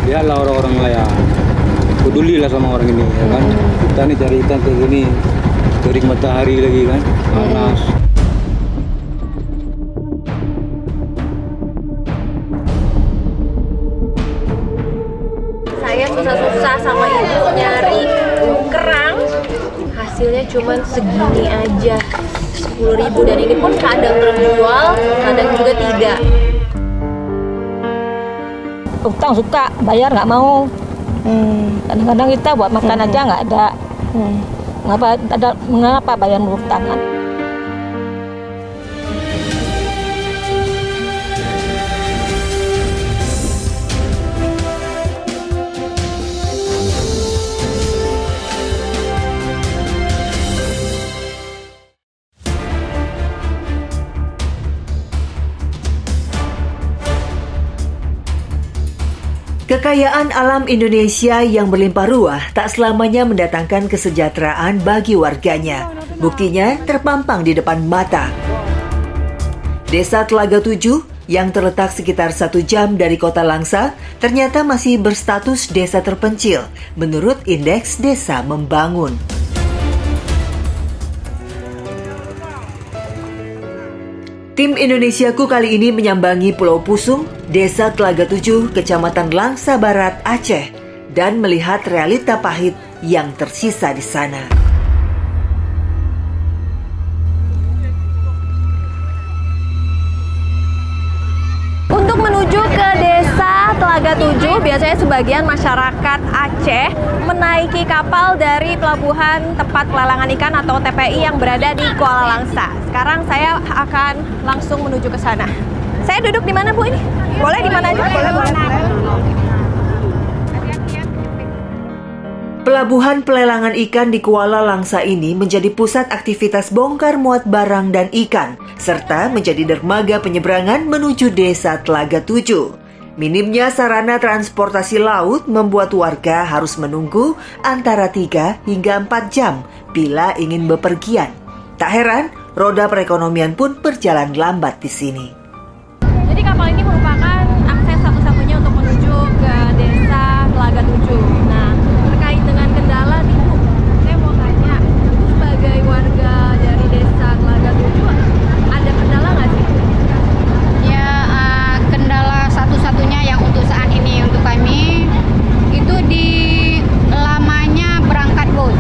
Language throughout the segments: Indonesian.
lihatlah orang-orang nelayan, pedulilah sama orang ini, ya kan. Kita nih cari ikan kayak gini, terik matahari lagi kan, panas. Saya susah-susah sama ibu nyari kerang, hasilnya cuma segini aja, 10.000, dan ini pun kadang terjual, kadang juga tidak. Utang suka, bayar nggak mau. Kadang-kadang kita buat makan aja nggak ada. Mengapa bayar utang? Kekayaan alam Indonesia yang berlimpah ruah tak selamanya mendatangkan kesejahteraan bagi warganya. Buktinya terpampang di depan mata. Desa Telaga 7 yang terletak sekitar 1 jam dari kota Langsa ternyata masih berstatus desa terpencil menurut Indeks Desa Membangun. Tim Indonesiaku kali ini menyambangi Pulau Pusung, Desa Telaga 7, Kecamatan Langsa Barat, Aceh, dan melihat realita pahit yang tersisa di sana. Untuk menuju ke Desa Telaga 7, biasanya sebagian masyarakat Aceh menaiki kapal dari pelabuhan tempat pelelangan ikan atau TPI yang berada di Kuala Langsa. Sekarang saya akan langsung menuju ke sana. Saya duduk di mana, Bu, ini? Boleh di mana aja? Boleh. Pelabuhan pelelangan ikan di Kuala Langsa ini menjadi pusat aktivitas bongkar muat barang dan ikan, serta menjadi dermaga penyeberangan menuju Desa Telaga 7. Minimnya sarana transportasi laut membuat warga harus menunggu antara 3 hingga 4 jam bila ingin bepergian. Tak heran, roda perekonomian pun berjalan lambat di sini. Jadi kapal ini merupakan akses satu-satunya untuk menuju ke Desa Telaga 7. Nah, terkait dengan kendala nih, Bu, saya mau tanya, Ibu sebagai warga dari Desa Telaga 7, ada kendala nggak sih? Ya, kendala satu-satunya yang untuk saat ini untuk kami itu di lamanya berangkat boat.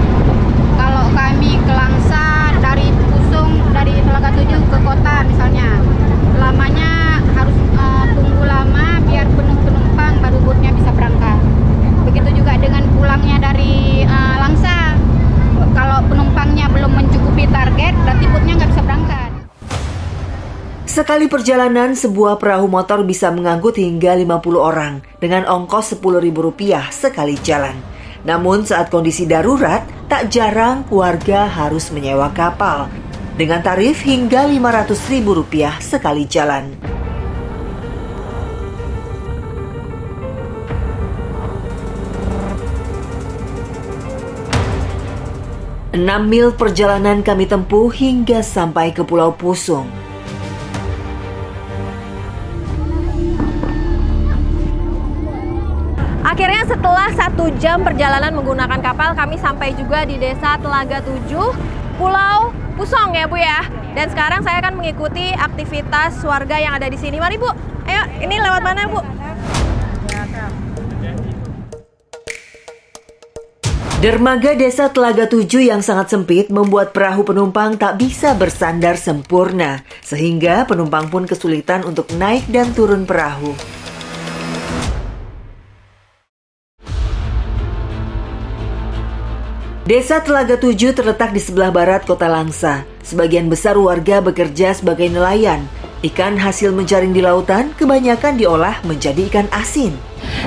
Kalau kami ke Langsa dari Pusung, dari Telaga 7 ke kota misalnya, lamanya harus tunggu lama biar penuh penumpang baru boatnya bisa berangkat. Begitu juga dengan pulangnya dari Langsa, kalau penumpangnya belum mencukupi target, berarti boatnya nggak bisa berangkat. Sekali perjalanan, sebuah perahu motor bisa mengangkut hingga 50 orang dengan ongkos Rp10.000 sekali jalan. Namun saat kondisi darurat, tak jarang warga harus menyewa kapal dengan tarif hingga Rp500.000 sekali jalan. Enam mil perjalanan kami tempuh hingga sampai ke Pulau Pusung. Akhirnya setelah 1 jam perjalanan menggunakan kapal, kami sampai juga di Desa Telaga 7, Pulau Pusong ya, Bu ya. Dan sekarang saya akan mengikuti aktivitas warga yang ada di sini. Mari, Bu. Ayo, ini lewat mana, Bu? Dermaga Desa Telaga 7 yang sangat sempit membuat perahu penumpang tak bisa bersandar sempurna, sehingga penumpang pun kesulitan untuk naik dan turun perahu. Desa Telaga 7 terletak di sebelah barat kota Langsa. Sebagian besar warga bekerja sebagai nelayan. Ikan hasil menjaring di lautan kebanyakan diolah menjadi ikan asin.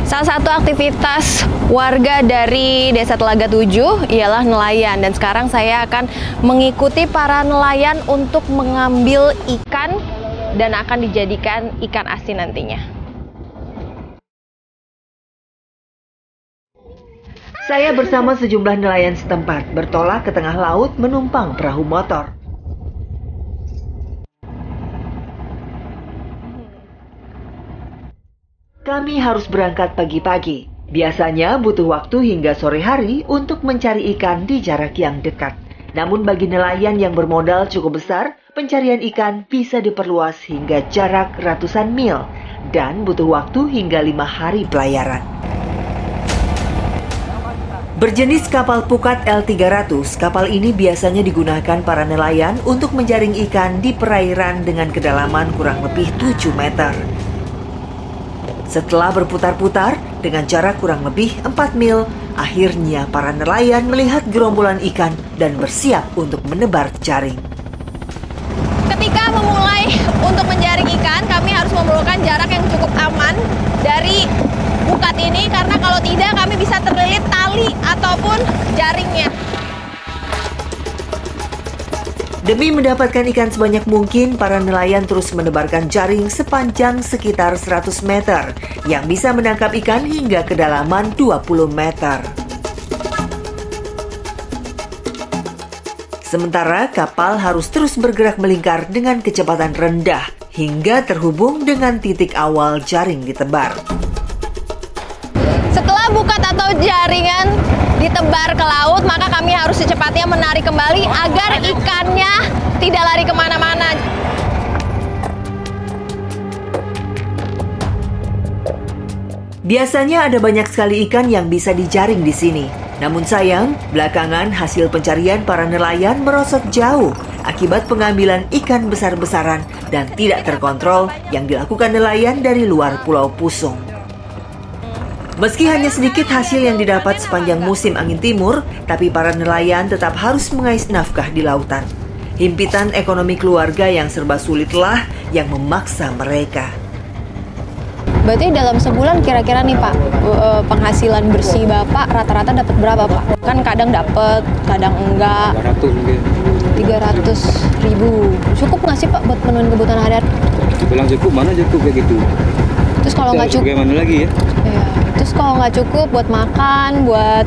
Salah satu aktivitas warga dari Desa Telaga 7 ialah nelayan. Dan sekarang saya akan mengikuti para nelayan untuk mengambil ikan dan akan dijadikan ikan asin nantinya. Saya bersama sejumlah nelayan setempat bertolak ke tengah laut menumpang perahu motor. Kami harus berangkat pagi-pagi. Biasanya butuh waktu hingga sore hari untuk mencari ikan di jarak yang dekat. Namun bagi nelayan yang bermodal cukup besar, pencarian ikan bisa diperluas hingga jarak ratusan mil dan butuh waktu hingga 5 hari pelayaran. Berjenis kapal pukat L300, kapal ini biasanya digunakan para nelayan untuk menjaring ikan di perairan dengan kedalaman kurang lebih 7 meter. Setelah berputar-putar dengan jarak kurang lebih 4 mil, akhirnya para nelayan melihat gerombolan ikan dan bersiap untuk menebar jaring. Ketika memulai untuk menjaring ikan, kami harus memerlukan jarak yang cukup aman dari pukat ini, karena kalau tidak kami bisa terlilit tali ataupun jaringnya. Demi mendapatkan ikan sebanyak mungkin, para nelayan terus menebarkan jaring sepanjang sekitar 100 meter yang bisa menangkap ikan hingga kedalaman 20 meter. Sementara kapal harus terus bergerak melingkar dengan kecepatan rendah hingga terhubung dengan titik awal jaring ditebar. Setelah bukat atau jaringan ditebar ke laut, maka kami harus secepatnya menarik kembali agar ikannya tidak lari kemana-mana. Biasanya ada banyak sekali ikan yang bisa dijaring di sini. Namun sayang, belakangan hasil pencarian para nelayan merosot jauh akibat pengambilan ikan besar-besaran dan tidak terkontrol yang dilakukan nelayan dari luar Pulau Pusung. Meski hanya sedikit hasil yang didapat sepanjang musim angin timur, tapi para nelayan tetap harus mengais nafkah di lautan. Himpitan ekonomi keluarga yang serba sulitlah yang memaksa mereka. Berarti dalam sebulan kira-kira nih Pak, penghasilan bersih Bapak rata-rata dapat berapa Pak? Kan kadang dapat, kadang enggak. 300 mungkin. 300.000. Cukup nggak sih Pak buat memenuhi kebutuhan harian? Bilang cukup, mana cukup kayak gitu. Terus kalau nggak cukup, bagaimana lagi ya? ya. Terus kalau nggak cukup buat makan, buat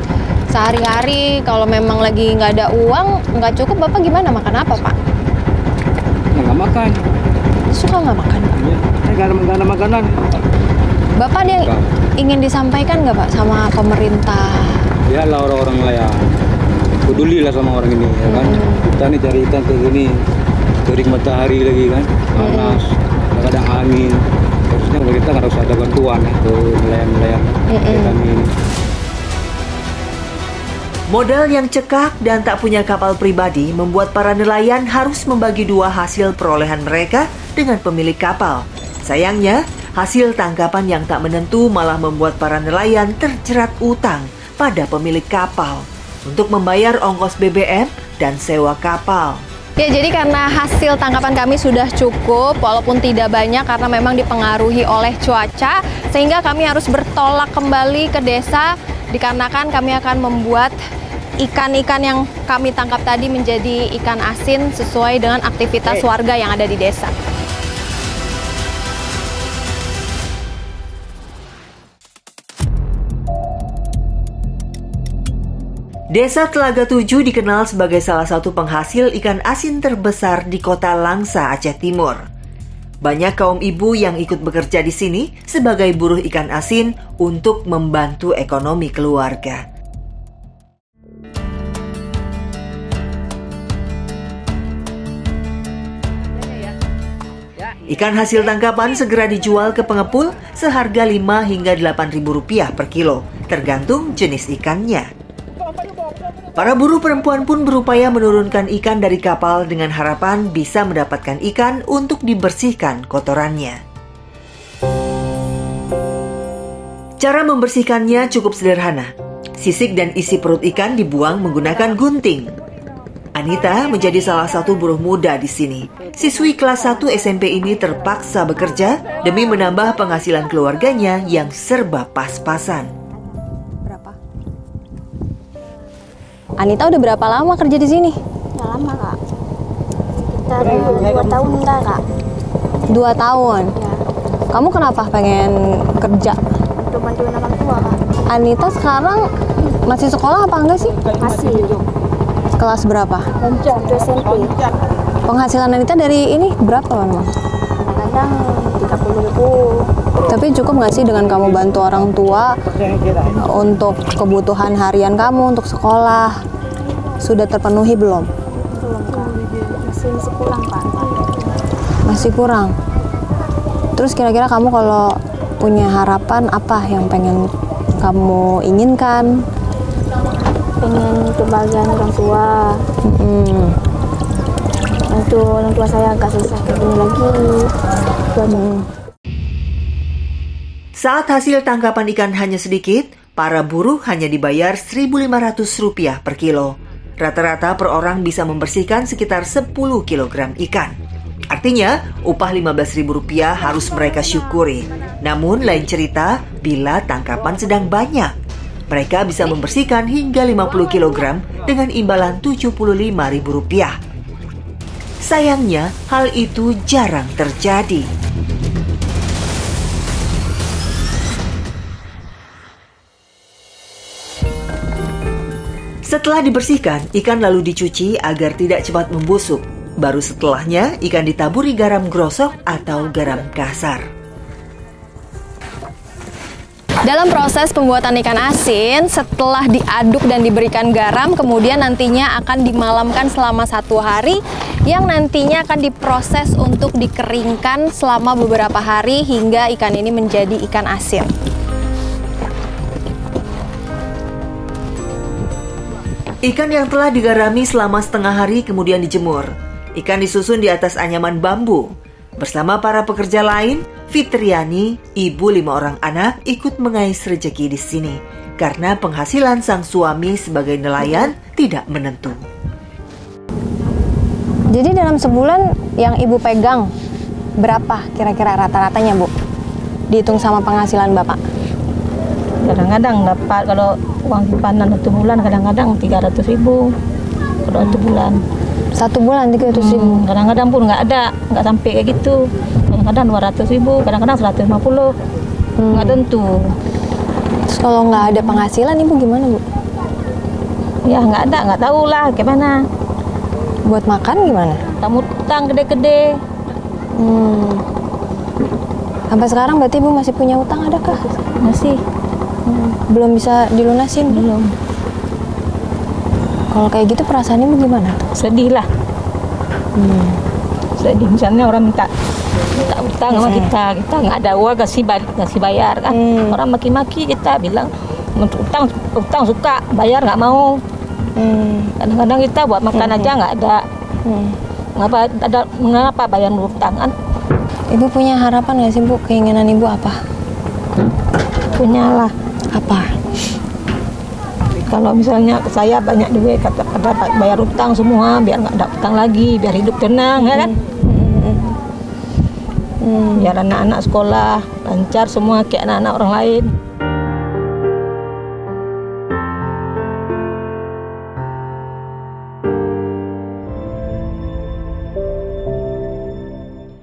sehari-hari, kalau memang lagi nggak ada uang, nggak cukup, Bapak gimana? Makan apa Pak? Nggak makan. Suka nggak makan Pak? Ya, nggak ada makanan. Bapak ada yang ingin disampaikan nggak Pak sama pemerintah? Ya lah orang-orang nelayan. Peduli lah sama orang ini, ya kan? Kita nih cari ikan kayak gini, terik matahari lagi kan, panas, kadang angin. Harusnya pemerintah harus ada bantuan ya ke nelayan-nelayan kayak kami ini. Modal yang cekak dan tak punya kapal pribadi membuat para nelayan harus membagi dua hasil perolehan mereka dengan pemilik kapal. Sayangnya, hasil tangkapan yang tak menentu malah membuat para nelayan terjerat utang pada pemilik kapal untuk membayar ongkos BBM dan sewa kapal. Ya, jadi karena hasil tangkapan kami sudah cukup, walaupun tidak banyak karena memang dipengaruhi oleh cuaca, sehingga kami harus bertolak kembali ke desa, dikarenakan kami akan membuat ikan-ikan yang kami tangkap tadi menjadi ikan asin sesuai dengan aktivitas warga yang ada di desa. Desa Telaga 7 dikenal sebagai salah satu penghasil ikan asin terbesar di kota Langsa, Aceh Timur. Banyak kaum ibu yang ikut bekerja di sini sebagai buruh ikan asin untuk membantu ekonomi keluarga. Ikan hasil tangkapan segera dijual ke pengepul seharga 5 hingga 8.000 rupiah per kilo, tergantung jenis ikannya. Para buruh perempuan pun berupaya menurunkan ikan dari kapal dengan harapan bisa mendapatkan ikan untuk dibersihkan kotorannya. Cara membersihkannya cukup sederhana. Sisik dan isi perut ikan dibuang menggunakan gunting. Anita menjadi salah satu buruh muda di sini. Siswi kelas 1 SMP ini terpaksa bekerja demi menambah penghasilan keluarganya yang serba pas-pasan. Anita udah berapa lama kerja di sini? Udah lama Kak, sekitar 2 tahun enggak Kak. 2 tahun? Ya, Kamu kenapa pengen kerja? untuk bantuin orang tua Kak. Anita sekarang masih sekolah apa enggak sih? Masih Kelas berapa? 1 SMP. Penghasilan Anita dari ini berapa memang? Kadang-kadang 30.000, Tapi cukup nggak sih dengan kamu bantu orang tua untuk kebutuhan harian kamu, untuk sekolah? Sudah terpenuhi belum? Belum Kak. Masih kurang Pak. Masih kurang. Terus kira-kira kamu kalau punya harapan apa yang pengen kamu inginkan? Pengen kebahagiaan orang tua. Untuk orang tua saya agak susah kayak gini lagi. Saat hasil tangkapan ikan hanya sedikit, para buruh hanya dibayar Rp1.500 per kilo. Rata-rata per orang bisa membersihkan sekitar 10 kg ikan. Artinya, upah Rp15.000 harus mereka syukuri. Namun, lain cerita bila tangkapan sedang banyak. Mereka bisa membersihkan hingga 50 kg dengan imbalan Rp75.000. Sayangnya, hal itu jarang terjadi. Setelah dibersihkan, ikan lalu dicuci agar tidak cepat membusuk. Baru setelahnya, ikan ditaburi garam grosok atau garam kasar. Dalam proses pembuatan ikan asin, setelah diaduk dan diberikan garam, kemudian nantinya akan dimalamkan selama 1 hari, yang nantinya akan diproses untuk dikeringkan selama beberapa hari hingga ikan ini menjadi ikan asin. Ikan yang telah digarami selama setengah hari kemudian dijemur. Ikan disusun di atas anyaman bambu. Bersama para pekerja lain, Fitriani, ibu 5 orang anak, ikut mengais rejeki di sini karena penghasilan sang suami sebagai nelayan tidak menentu. Jadi dalam sebulan yang ibu pegang, berapa kira-kira rata-ratanya, Bu? Dihitung sama penghasilan Bapak. Kadang-kadang dapat, kalau uang simpanan 1 bulan kadang-kadang 300.000 kalau 1 bulan. 1 bulan 300.000. Kadang-kadang pun nggak sampai kayak gitu. Kadang-kadang 200.000, kadang-kadang 150. Nggak tentu. Terus kalau nggak ada penghasilan, ibu gimana, Bu? Ya nggak ada, nggak tahu lah gimana. Buat makan gimana? Kamu utang gede-gede. Sampai sekarang berarti ibu masih punya utang, adakah? Masih. Belum bisa dilunasin? Belum. Kalau kayak gitu perasaan ibu gimana? Sedih lah. Sedih, misalnya orang minta utang sama kita nggak ada uang, kasih bayar kan. Orang maki-maki, kita bilang utang suka, bayar nggak mau. Kadang-kadang kita buat makan aja nggak ada. Mengapa bayar utang kan? Ibu punya harapan nggak sih, Bu? Keinginan ibu apa? Punyalah. Apa? Kalau misalnya saya banyak duit, kata bayar utang semua, biar nggak ada utang lagi, biar hidup tenang, ya kan? Biar anak-anak sekolah lancar semua kayak anak-anak orang lain.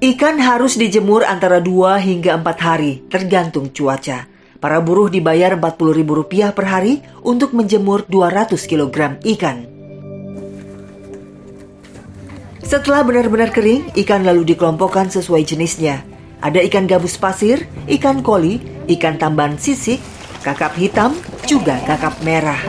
Ikan harus dijemur antara 2 hingga 4 hari, tergantung cuaca. Para buruh dibayar Rp40.000 per hari untuk menjemur 200 kg ikan. Setelah benar-benar kering, ikan lalu dikelompokkan sesuai jenisnya. Ada ikan gabus pasir, ikan koli, ikan tamban sisik, kakap hitam, juga kakap merah.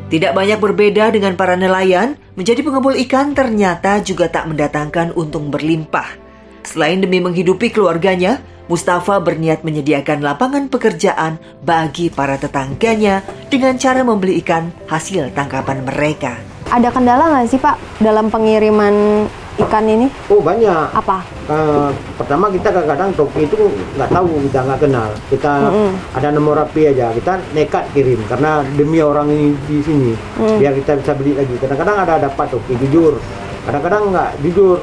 Tidak banyak berbeda dengan para nelayan, menjadi pengepul ikan ternyata juga tak mendatangkan untung berlimpah. Selain demi menghidupi keluarganya, Mustafa berniat menyediakan lapangan pekerjaan bagi para tetangganya dengan cara membeli ikan hasil tangkapan mereka. Ada kendala nggak sih, Pak, dalam pengiriman ikan ini? Oh, banyak. Apa? Pertama kita kadang-kadang toki itu nggak tahu, kita nggak kenal. Kita ada nomor rapi aja, kita nekat kirim karena demi orang ini di sini, biar kita bisa beli lagi. Kadang-kadang ada dapat toki jujur, kadang-kadang nggak jujur.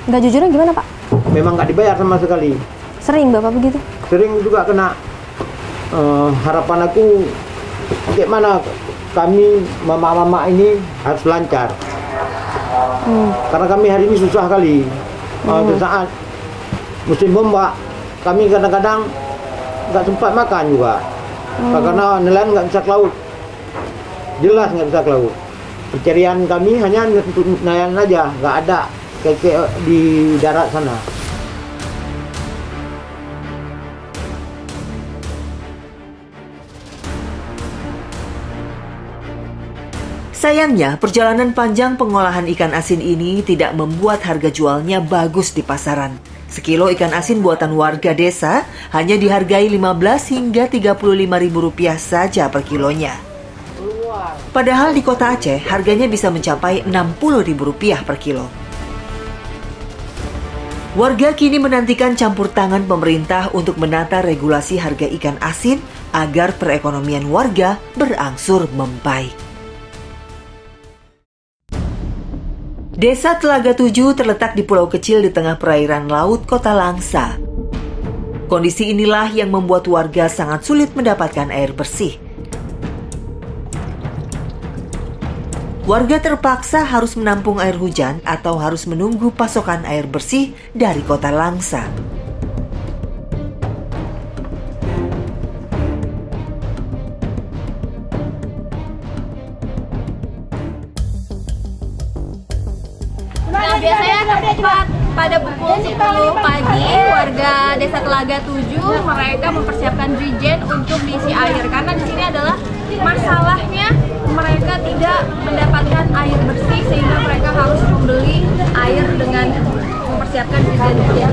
Nggak jujurnya gimana, Pak? Memang nggak dibayar sama sekali. Sering Bapak begitu? Sering juga kena. Harapan aku bagaimana kami mama-mama ini harus lancar. Karena kami hari ini susah kali. Saat musim ombak, kami kadang-kadang nggak sempat makan juga. Karena nelayan nggak bisa ke laut. Jelas nggak bisa ke laut. Pencarian kami hanya untuk nelayan aja, nggak ada kayak di darat sana. Sayangnya, perjalanan panjang pengolahan ikan asin ini tidak membuat harga jualnya bagus di pasaran. Sekilo ikan asin buatan warga desa hanya dihargai Rp15 hingga Rp35.000 saja per kilonya. Padahal di kota Aceh harganya bisa mencapai Rp60.000 per kilo. Warga kini menantikan campur tangan pemerintah untuk menata regulasi harga ikan asin agar perekonomian warga berangsur membaik. Desa Telaga Tujuh terletak di pulau kecil di tengah perairan laut Kota Langsa. Kondisi inilah yang membuat warga sangat sulit mendapatkan air bersih. Warga terpaksa harus menampung air hujan atau harus menunggu pasokan air bersih dari Kota Langsa. Nah, biasanya tepat pada pukul 10 pagi, warga Desa Telaga Tujuh mereka mempersiapkan drijen untuk diisi air. Karena di sini adalah masalahnya mereka tidak mendapatkan air bersih sehingga mereka harus membeli air dengan mempersiapkan drijen.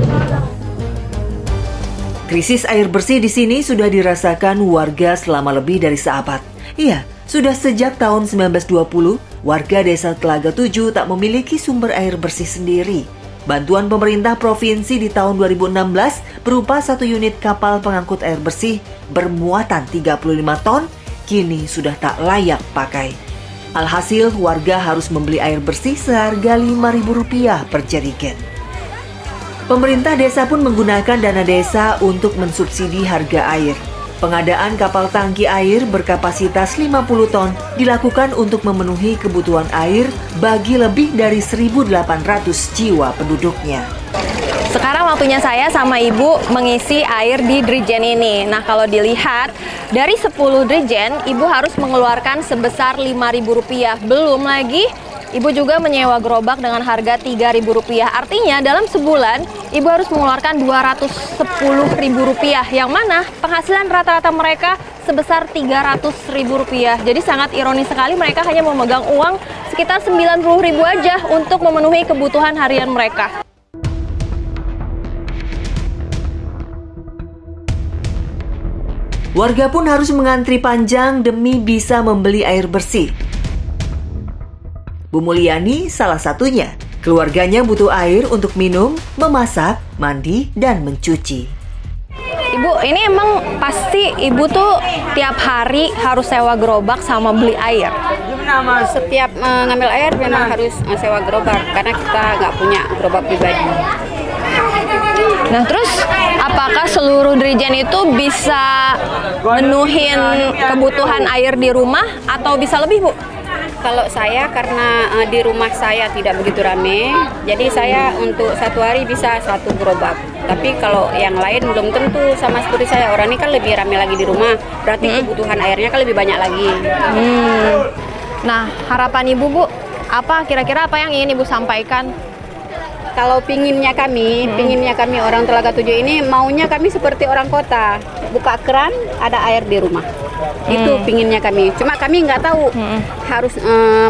Krisis air bersih di sini sudah dirasakan warga selama lebih dari seabad. Iya, sudah sejak tahun 1920, warga Desa Telaga Tujuh tak memiliki sumber air bersih sendiri. Bantuan pemerintah provinsi di tahun 2016 berupa 1 unit kapal pengangkut air bersih bermuatan 35 ton, kini sudah tak layak pakai. Alhasil, warga harus membeli air bersih seharga Rp5.000 per jerigen. Pemerintah desa pun menggunakan dana desa untuk mensubsidi harga air. Pengadaan kapal tangki air berkapasitas 50 ton dilakukan untuk memenuhi kebutuhan air bagi lebih dari 1.800 jiwa penduduknya. Sekarang waktunya saya sama Ibu mengisi air di drijen ini. Nah, kalau dilihat dari 10 drijen, Ibu harus mengeluarkan sebesar Rp5.000. Belum lagi Ibu juga menyewa gerobak dengan harga Rp3.000. Artinya dalam sebulan Ibu harus mengeluarkan Rp210.000, yang mana penghasilan rata-rata mereka sebesar Rp300.000. Jadi sangat ironis sekali, mereka hanya memegang uang sekitar Rp90.000 aja untuk memenuhi kebutuhan harian mereka. Warga pun harus mengantri panjang demi bisa membeli air bersih. Bu Mulyani salah satunya. Keluarganya butuh air untuk minum, memasak, mandi, dan mencuci. Ibu, ini emang pasti Ibu tuh tiap hari harus sewa gerobak sama beli air? Setiap ngambil air memang harus sewa gerobak karena kita nggak punya gerobak pribadi. Nah, terus apakah seluruh drijen itu bisa menuhin kebutuhan air di rumah atau bisa lebih, Bu? Kalau saya karena di rumah saya tidak begitu rame, jadi saya untuk satu hari bisa 1 gerobak. Tapi kalau yang lain belum tentu, sama seperti saya, orang ini kan lebih rame lagi di rumah, berarti kebutuhan airnya kan lebih banyak lagi. Nah, harapan Ibu, Bu, apa kira-kira apa yang ingin Ibu sampaikan? Kalau pinginnya kami orang Telaga Tujuh ini maunya kami seperti orang kota, buka keran ada air di rumah. Itu pinginnya kami. Cuma kami nggak tahu harus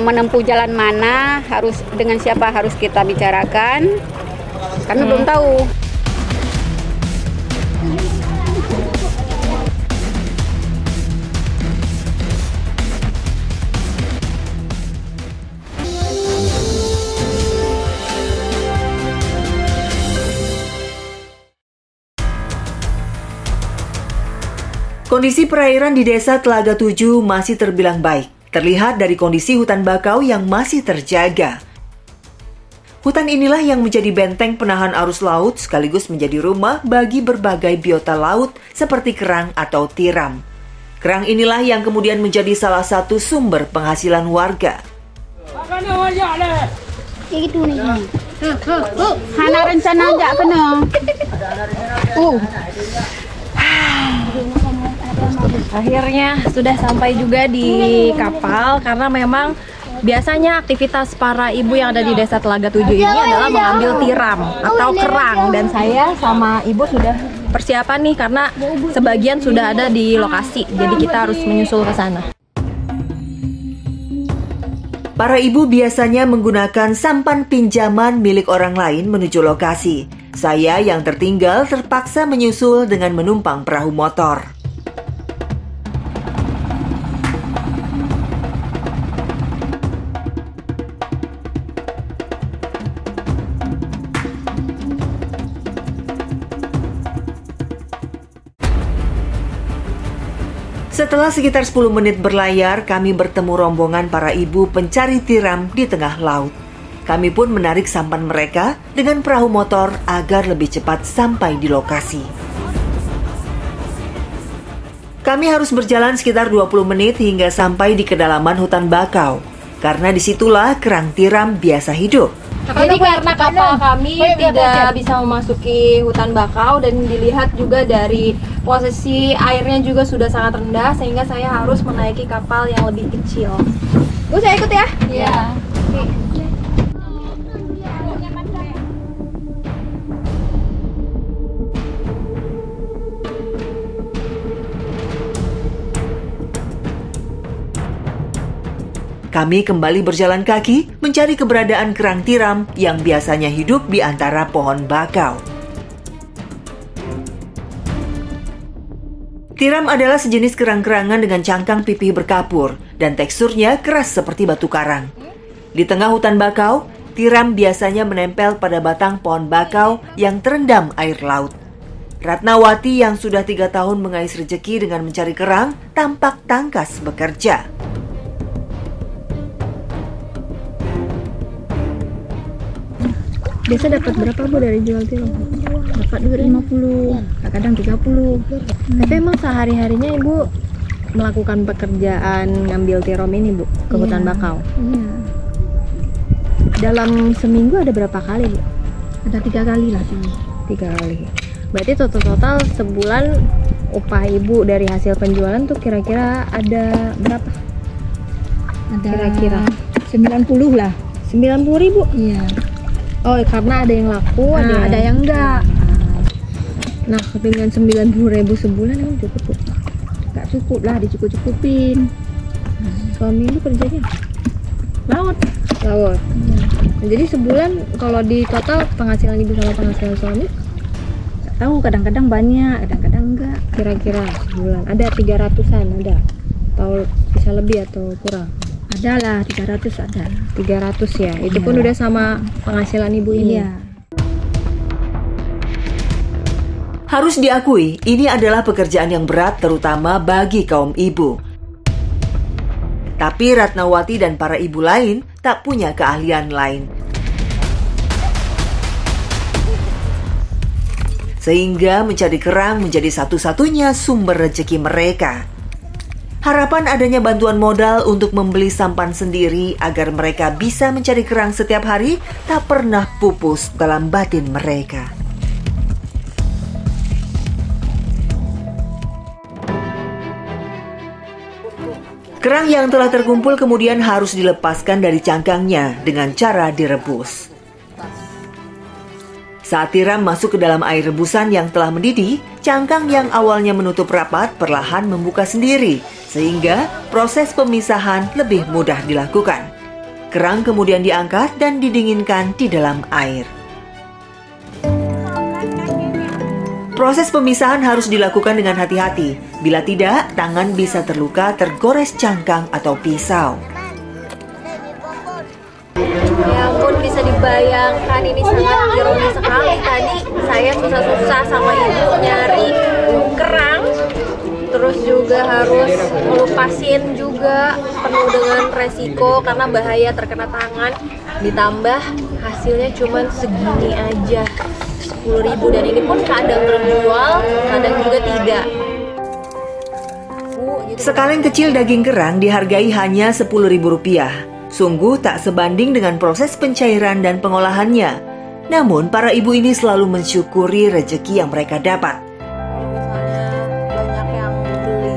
menempuh jalan mana, harus dengan siapa harus kita bicarakan. Kami belum tahu. Kondisi perairan di Desa Telaga Tujuh masih terbilang baik. Terlihat dari kondisi hutan bakau yang masih terjaga. Hutan inilah yang menjadi benteng penahan arus laut sekaligus menjadi rumah bagi berbagai biota laut seperti kerang atau tiram. Kerang inilah yang kemudian menjadi salah satu sumber penghasilan warga. Itu nih. Hana rencana aja kena. Akhirnya sudah sampai juga di kapal karena memang biasanya aktivitas para ibu yang ada di Desa Telaga Tujuh ini adalah mengambil tiram atau kerang, dan saya sama ibu sudah persiapan nih karena sebagian sudah ada di lokasi, jadi kita harus menyusul ke sana. Para ibu biasanya menggunakan sampan pinjaman milik orang lain menuju lokasi. Saya yang tertinggal terpaksa menyusul dengan menumpang perahu motor. Setelah sekitar 10 menit berlayar, kami bertemu rombongan para ibu pencari tiram di tengah laut. Kami pun menarik sampan mereka dengan perahu motor agar lebih cepat sampai di lokasi. Kami harus berjalan sekitar 20 menit hingga sampai di kedalaman hutan bakau, karena disitulah kerang tiram biasa hidup. Jadi karena kapal kami tidak bisa memasuki hutan bakau dan dilihat juga dari posisi airnya juga sudah sangat rendah, sehingga saya harus menaiki kapal yang lebih kecil. Bu, saya ikut ya? Iya. Kami kembali berjalan kaki mencari keberadaan kerang tiram yang biasanya hidup di antara pohon bakau. Tiram adalah sejenis kerang-kerangan dengan cangkang pipih berkapur dan teksturnya keras seperti batu karang. Di tengah hutan bakau, tiram biasanya menempel pada batang pohon bakau yang terendam air laut. Ratnawati yang sudah 3 tahun mengais rejeki dengan mencari kerang tampak tangkas bekerja. Biasa dapat berapa Bu dari jual tiram? Dapat 250, kadang 30. Tapi emang sehari-harinya Ibu melakukan pekerjaan ngambil tiram ini Bu ke hutan bakau? Iya. Dalam seminggu ada berapa kali Bu? Ada 3 kali lah sih. 3 kali. Berarti total sebulan upah Ibu dari hasil penjualan tuh kira-kira ada berapa? Ada Kira-kira 90 lah. 90.000? Iya. Oh, karena ada yang laku, Ada yang enggak. Nah, dengan 90.000 sebulan emang cukup Bu? Enggak cukup lah, dicukup-cukupin. Suami Ibu kerjanya Laut. laut. Iya. Nah, jadi sebulan kalau di total penghasilan Ibu sama penghasilan suami Enggak tahu, kadang-kadang banyak, kadang-kadang enggak. kira-kira sebulan ada 300-an ada? Atau bisa lebih atau kurang? Ada lah, 300 ada. 300 ya. Itu Iya. pun udah sama penghasilan Ibu ini. Iya. Harus diakui, ini adalah pekerjaan yang berat terutama bagi kaum ibu. Tapi Ratnawati dan para ibu lain tak punya keahlian lain. Sehingga mencari kerang menjadi satu-satunya sumber rezeki mereka. Harapan adanya bantuan modal untuk membeli sampan sendiri agar mereka bisa mencari kerang setiap hari tak pernah pupus dalam batin mereka. Kerang yang telah terkumpul kemudian harus dilepaskan dari cangkangnya dengan cara direbus. Saat tiram masuk ke dalam air rebusan yang telah mendidih, cangkang yang awalnya menutup rapat perlahan membuka sendiri, sehingga proses pemisahan lebih mudah dilakukan. Kerang kemudian diangkat dan didinginkan di dalam air. Proses pemisahan harus dilakukan dengan hati-hati. Bila tidak, tangan bisa terluka tergores cangkang atau pisau. Ya ampun, bisa dibayangkan ini sangat ironis sekali. Tadi saya susah-susah sama Ibu nyari kerang, terus juga harus melupasin juga, penuh dengan resiko karena bahaya terkena tangan. Ditambah hasilnya cuma segini aja, 10.000, dan ini pun kadang terjual, kadang juga tidak. Sekaleng kecil daging kerang dihargai hanya Rp10.000. Sungguh tak sebanding dengan proses pencairan dan pengolahannya. Namun para ibu ini selalu mensyukuri rezeki yang mereka dapat. Misalnya banyak yang beli.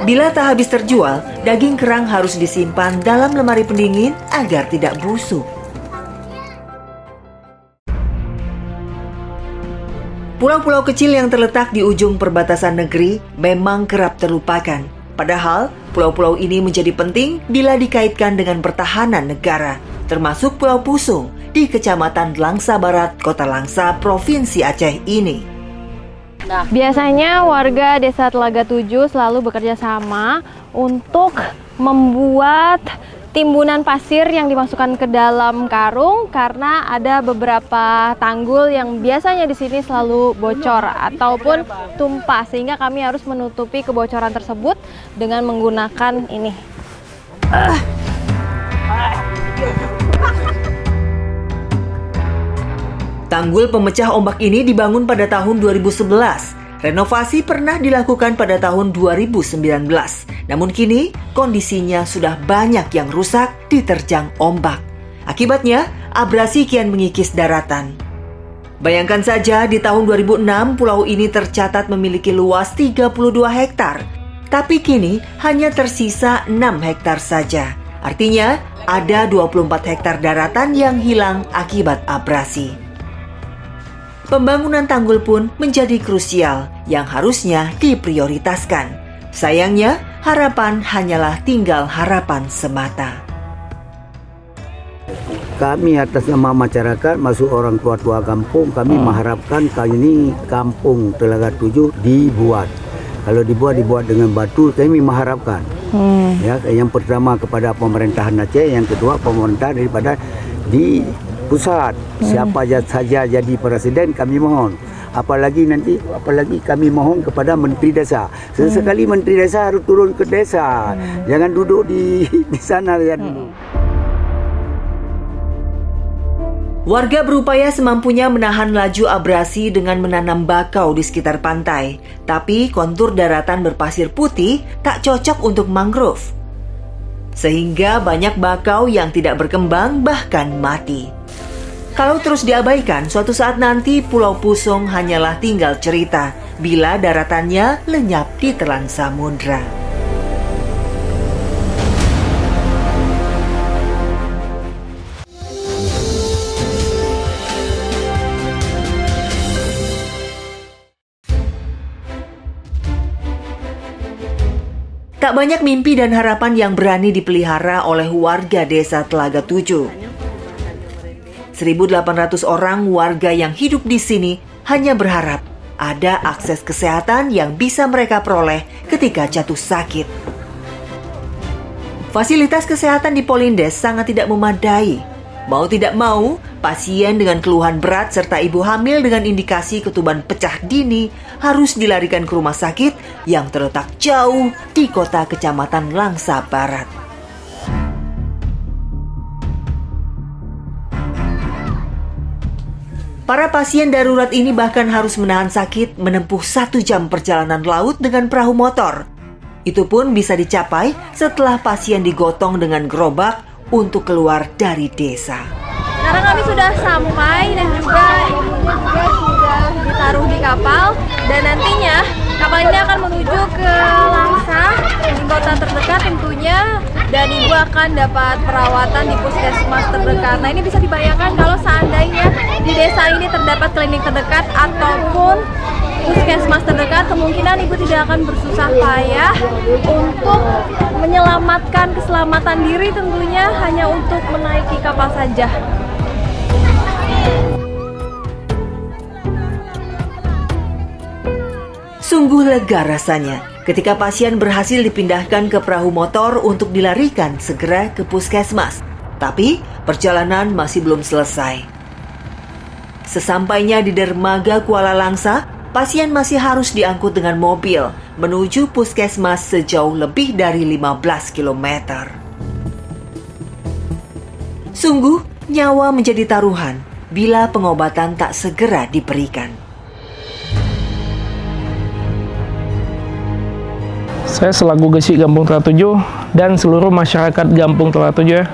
Bila tak habis terjual, daging kerang harus disimpan dalam lemari pendingin agar tidak busuk. Pulau-pulau kecil yang terletak di ujung perbatasan negeri memang kerap terlupakan. Padahal, pulau-pulau ini menjadi penting bila dikaitkan dengan pertahanan negara, termasuk Pulau Pusung di Kecamatan Langsa Barat, Kota Langsa, Provinsi Aceh ini. Biasanya warga Desa Telaga 7 selalu bekerja sama untuk membuat timbunan pasir yang dimasukkan ke dalam karung karena ada beberapa tanggul yang biasanya di sini selalu bocor ataupun tumpah, sehingga kami harus menutupi kebocoran tersebut dengan menggunakan ini. Tanggul pemecah ombak ini dibangun pada tahun 2011. Renovasi pernah dilakukan pada tahun 2019. Namun kini kondisinya sudah banyak yang rusak diterjang ombak. Akibatnya, abrasi kian mengikis daratan. Bayangkan saja di tahun 2006 pulau ini tercatat memiliki luas 32 hektar. Tapi kini hanya tersisa 6 hektar saja. Artinya ada 24 hektar daratan yang hilang akibat abrasi. Pembangunan tanggul pun menjadi krusial yang harusnya diprioritaskan. Sayangnya, harapan hanyalah tinggal harapan semata. Kami atas nama masyarakat, masuk orang tua-tua kampung, kami mengharapkan kali ini kampung Telaga 7 dibuat. Kalau dibuat dengan batu, kami mengharapkan. Ya, yang pertama kepada pemerintahan Aceh, yang kedua pemerintah daripada di pusat. Siapa saja jadi presiden kami mohon. Apalagi kami mohon kepada Menteri Desa. Sesekali Menteri Desa harus turun ke desa. Jangan duduk di sana ya dulu. Warga berupaya semampunya menahan laju abrasi dengan menanam bakau di sekitar pantai. Tapi kontur daratan berpasir putih tak cocok untuk mangrove. Sehingga banyak bakau yang tidak berkembang bahkan mati. Kalau terus diabaikan, suatu saat nanti Pulau Pusung hanyalah tinggal cerita bila daratannya lenyap di telan samudra. Tak banyak mimpi dan harapan yang berani dipelihara oleh warga Desa Telaga 7. 1.800 orang warga yang hidup di sini hanya berharap ada akses kesehatan yang bisa mereka peroleh ketika jatuh sakit. Fasilitas kesehatan di Polindes sangat tidak memadai. Mau tidak mau, pasien dengan keluhan berat serta ibu hamil dengan indikasi ketuban pecah dini harus dilarikan ke rumah sakit yang terletak jauh di kota Kecamatan Langsa Barat. Para pasien darurat ini bahkan harus menahan sakit menempuh 1 jam perjalanan laut dengan perahu motor. Itu pun bisa dicapai setelah pasien digotong dengan gerobak untuk keluar dari desa. Sekarang kami sudah sampai dan juga ibunya juga sudah ditaruh di kapal. Dan nantinya kapal ini akan menuju ke Langsa, di kota terdekat tentunya. Dan ibu akan dapat perawatan di puskesmas terdekat. Nah, ini bisa dibayangkan kalau seandainya di desa ini terdapat klinik terdekat ataupun puskesmas terdekat, kemungkinan ibu tidak akan bersusah payah untuk menyelamatkan keselamatan diri, tentunya hanya untuk menaiki kapal saja. Sungguh lega rasanya ketika pasien berhasil dipindahkan ke perahu motor untuk dilarikan segera ke puskesmas. Tapi perjalanan masih belum selesai. Sesampainya di dermaga Kuala Langsa, pasien masih harus diangkut dengan mobil menuju puskesmas sejauh lebih dari 15 km. Sungguh, nyawa menjadi taruhan bila pengobatan tak segera diberikan. Saya selaku Gesik Kampung Telaga 7 dan seluruh masyarakat Kampung Telaga 7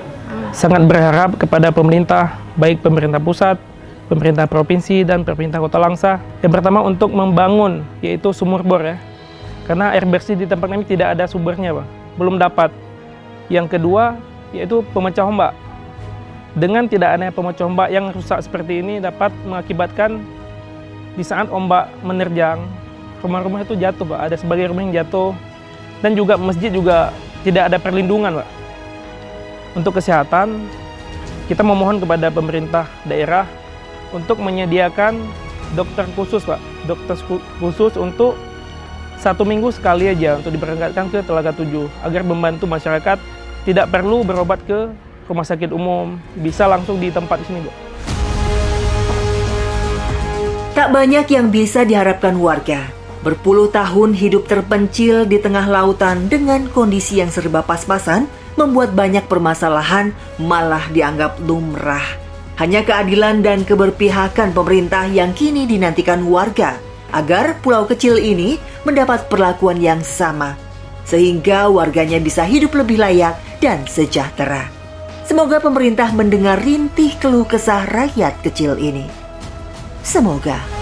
sangat berharap kepada pemerintah, baik pemerintah pusat, pemerintah provinsi, dan pemerintah Kota Langsa. Yang pertama untuk membangun, yaitu sumur bor ya. Karena air bersih di tempat kami tidak ada sumbernya, Pak. Belum dapat. Yang kedua, yaitu pemecah ombak. Dengan tidak adanya pemecah ombak yang rusak seperti ini dapat mengakibatkan di saat ombak menerjang, rumah-rumah itu jatuh, Pak. Ada sebagian rumah yang jatuh. Dan juga masjid juga tidak ada perlindungan, Pak. Untuk kesehatan, kita memohon kepada pemerintah daerah untuk menyediakan dokter khusus, Pak. Dokter khusus untuk 1 minggu sekali aja untuk diberangkatkan ke Telaga 7 agar membantu masyarakat tidak perlu berobat ke rumah sakit umum, bisa langsung di tempat di sini, Bu. Tak banyak yang bisa diharapkan warga. Berpuluh tahun hidup terpencil di tengah lautan dengan kondisi yang serba pas-pasan membuat banyak permasalahan malah dianggap lumrah. Hanya keadilan dan keberpihakan pemerintah yang kini dinantikan warga agar pulau kecil ini mendapat perlakuan yang sama, sehingga warganya bisa hidup lebih layak dan sejahtera. Semoga pemerintah mendengar rintih keluh kesah rakyat kecil ini. Semoga.